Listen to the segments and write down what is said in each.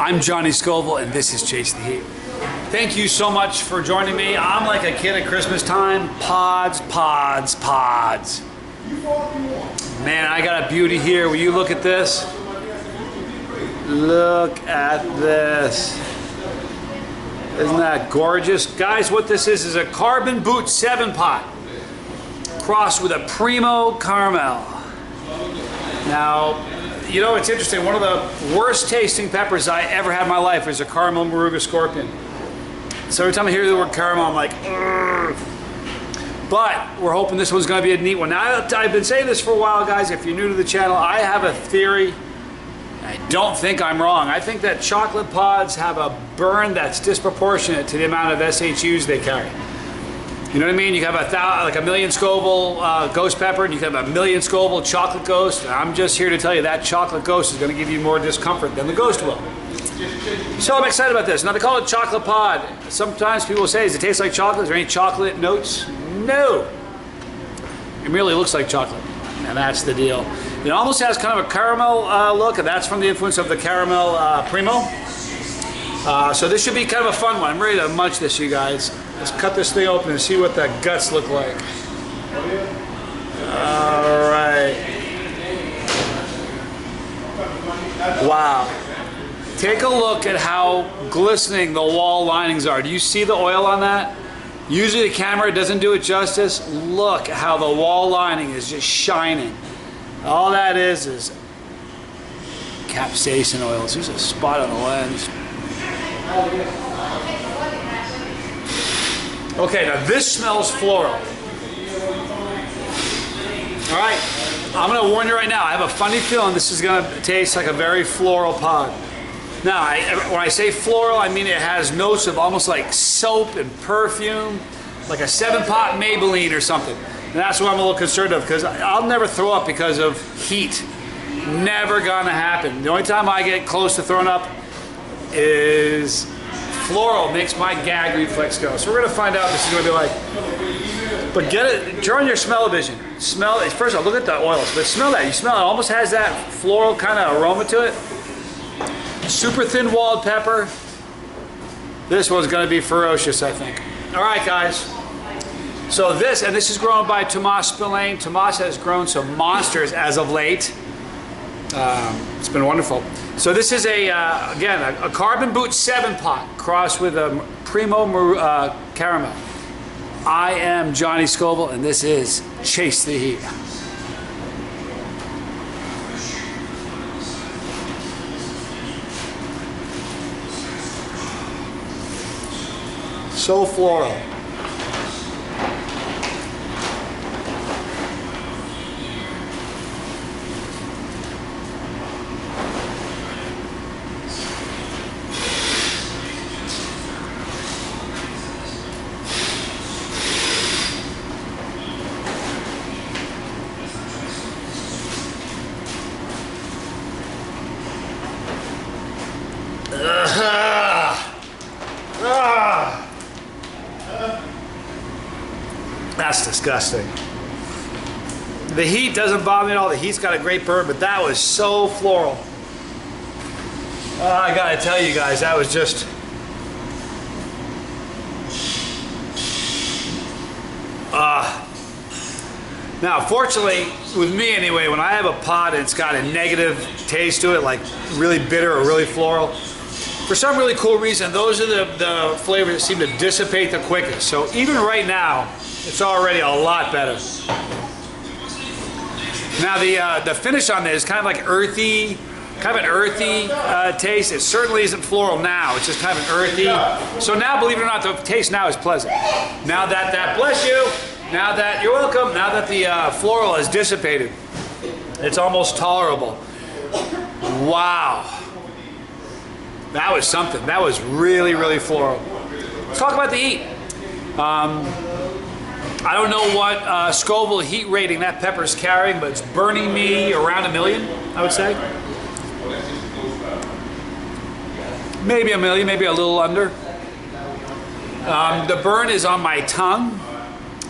I'm Johnny Scoville, and this is Chase the Heat. Thank you so much for joining me. I'm like a kid at Christmas time. Pods, pods, pods. Man, I got a beauty here. Will you look at this? Look at this. Isn't that gorgeous? Guys, what this is a carbon Bhut 7-pot crossed with a Primo caramel. Now, you know, it's interesting. One of the worst tasting peppers I ever had in my life was a caramel Moruga scorpion. So every time I hear the word caramel, I'm like, ugh. But we're hoping this one's going to be a neat one. Now, I've been saying this for a while, guys. If you're new to the channel, I have a theory. I don't think I'm wrong. I think that chocolate pods have a burn that's disproportionate to the amount of SHUs they carry. You know what I mean? You can have like a million Scoville ghost pepper, and you can have a million Scoville chocolate ghost. And I'm just here to tell you that chocolate ghost is going to give you more discomfort than the ghost will. So I'm excited about this. Now, they call it chocolate pod. Sometimes people will say, does it taste like chocolate? Is there any chocolate notes? No. It merely looks like chocolate, and that's the deal. It almost has kind of a caramel look, and that's from the influence of the caramel Primo. So this should be kind of a fun one. I'm ready to munch this, you guys. Let's cut this thing open and see what the guts look like. All right. Wow. Take a look at how glistening the wall linings are. Do you see the oil on that? Usually the camera doesn't do it justice. Look how the wall lining is just shining. All that is capsaicin oils. There's a spot on the lens. Okay, now this smells floral. All right, I'm gonna warn you right now, I have a funny feeling this is gonna taste like a very floral pod. Now, when I say floral, I mean it has notes of almost like soap and perfume, like a 7-pot Maybelline or something. And that's what I'm a little concerned of, because I'll never throw up because of heat. Never gonna happen. The only time I get close to throwing up is floral makes my gag reflex go. So we're gonna find out what this is gonna be like. But get it, turn your smell-o-vision. Smell it, first of all, look at the oils, but smell that. You smell it, almost has that floral kind of aroma to it. Super thin-walled pepper. This one's gonna be ferocious, I think. All right, guys. So this is grown by Tomas Spillane. Tomas has grown some monsters as of late. It's been wonderful. So this is again, a carbon Bhut 7-pot crossed with a Primo caramel. I am Johnny Scoville, and this is Chase the Heat. So floral. That's disgusting. The heat doesn't bother me at all. The heat's got a great burn, but that was so floral. I gotta tell you guys, that was just... Now, fortunately, with me anyway, when I have a pod and it's got a negative taste to it, like really bitter or really floral, for some really cool reason, those are the flavors that seem to dissipate the quickest. So even right now, it's already a lot better. Now the finish on this is kind of like earthy, kind of an earthy taste. It certainly isn't floral now. It's just kind of an earthy. So now, believe it or not, the taste now is pleasant. Now that bless you. Now that you're welcome. Now that the floral has dissipated, it's almost tolerable. Wow. That was something. That was really, really floral. Let's talk about the heat. I don't know what Scoville heat rating that pepper's carrying, but it's burning me around 1 million, I would say. Maybe 1 million, maybe a little under. The burn is on my tongue,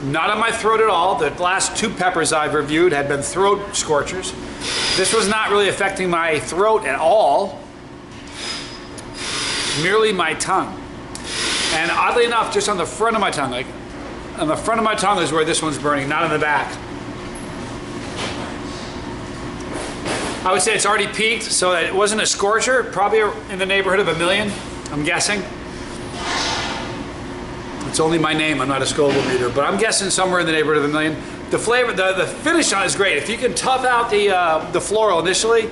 not on my throat at all. The last 2 peppers I've reviewed had been throat scorchers. This was not really affecting my throat at all, merely my tongue. And oddly enough, just on the front of my tongue, like on the front of my tongue is where this one's burning, not in the back. I would say it's already peaked, so it wasn't a scorcher, probably in the neighborhood of 1 million, I'm guessing. It's only my name, I'm not a Scoville meter, but I'm guessing somewhere in the neighborhood of 1 million. The flavor, the finish on it is great. If you can tough out the floral initially,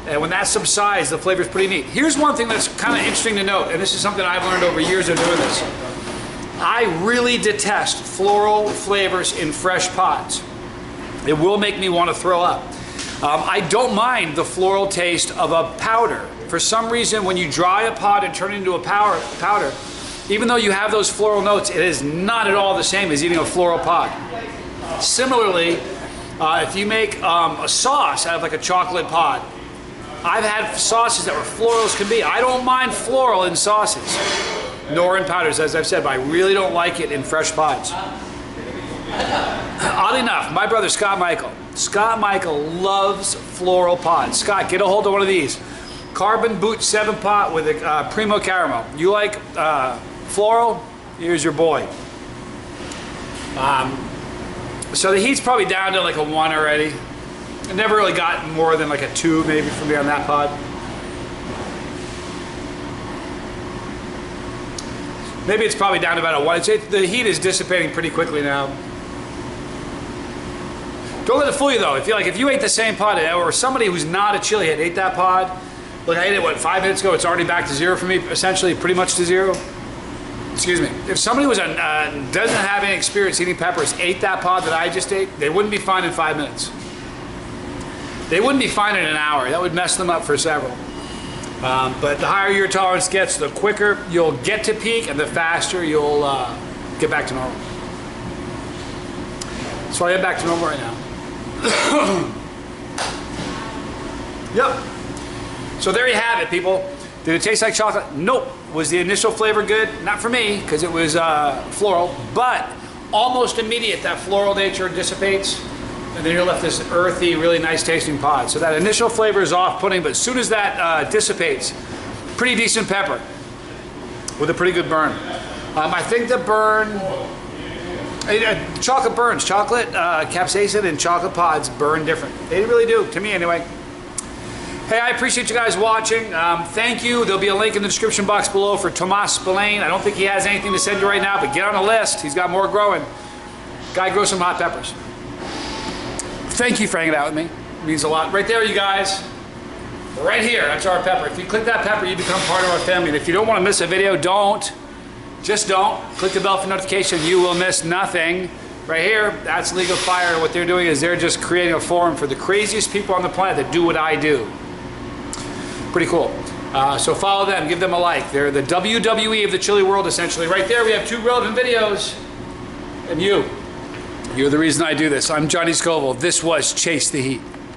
and when that subsides, the flavor is pretty neat. Here's one thing that's kind of interesting to note, and this is something I've learned over years of doing this. I really detest floral flavors in fresh pods. It will make me want to throw up. I don't mind the floral taste of a powder. For some reason, when you dry a pod and turn it into a powder, even though you have those floral notes, it is not at all the same as eating a floral pod. Similarly, if you make a sauce out of like a chocolate pod, I've had sauces that were floral as can be. I don't mind floral in sauces, nor in powders, as I've said, but I really don't like it in fresh pods. Oddly enough, my brother Scott Michael loves floral pods. Scott, get a hold of one of these. Carbon Bhut 7 pot with a Primo caramel. You like floral? Here's your boy. So the heat's probably down to like a 1 already. I never really got more than like a 2 maybe from me on that pod. Maybe it's probably down to about a 1. The heat is dissipating pretty quickly now. Don't let it fool you though. If you ate the same pod, or somebody who's not a chili head ate that pod, like I ate it, what, 5 minutes ago, it's already back to 0 for me, essentially, pretty much to 0. Excuse me. If somebody doesn't have any experience eating peppers, ate that pod that I just ate, they wouldn't be fine in 5 minutes. They wouldn't be fine in an hour. That would mess them up for several. But the higher your tolerance gets, the quicker you'll get to peak, and the faster you'll get back to normal. So I am back to normal right now. Yep. So there you have it, people. Did it taste like chocolate? Nope. Was the initial flavor good? Not for me, because it was floral, but almost immediate. That floral nature dissipates, and then you're left this earthy, really nice tasting pod. So that initial flavor is off-putting, but as soon as that dissipates, pretty decent pepper with a pretty good burn. I think the burn, chocolate burns. Chocolate, capsaicin and chocolate pods burn different. They really do, to me anyway. Hey, I appreciate you guys watching. Thank you. There'll be a link in the description box below for Tomas Spillane. I don't think he has anything to send you right now, but get on the list. He's got more growing. Guy grows some hot peppers. Thank you for hanging out with me. It means a lot. Right there, you guys. Right here, that's our pepper. If you click that pepper, you become part of our family. And if you don't want to miss a video, don't. Just don't. Click the bell for notification. You will miss nothing. Right here, that's League of Fire. What they're doing is they're just creating a forum for the craziest people on the planet that do what I do. Pretty cool. So follow them, give them a like. They're the WWE of the chili world, essentially. Right there, we have 2 relevant videos. And you're the reason I do this. I'm Johnny Scoville. This was Chase the Heat.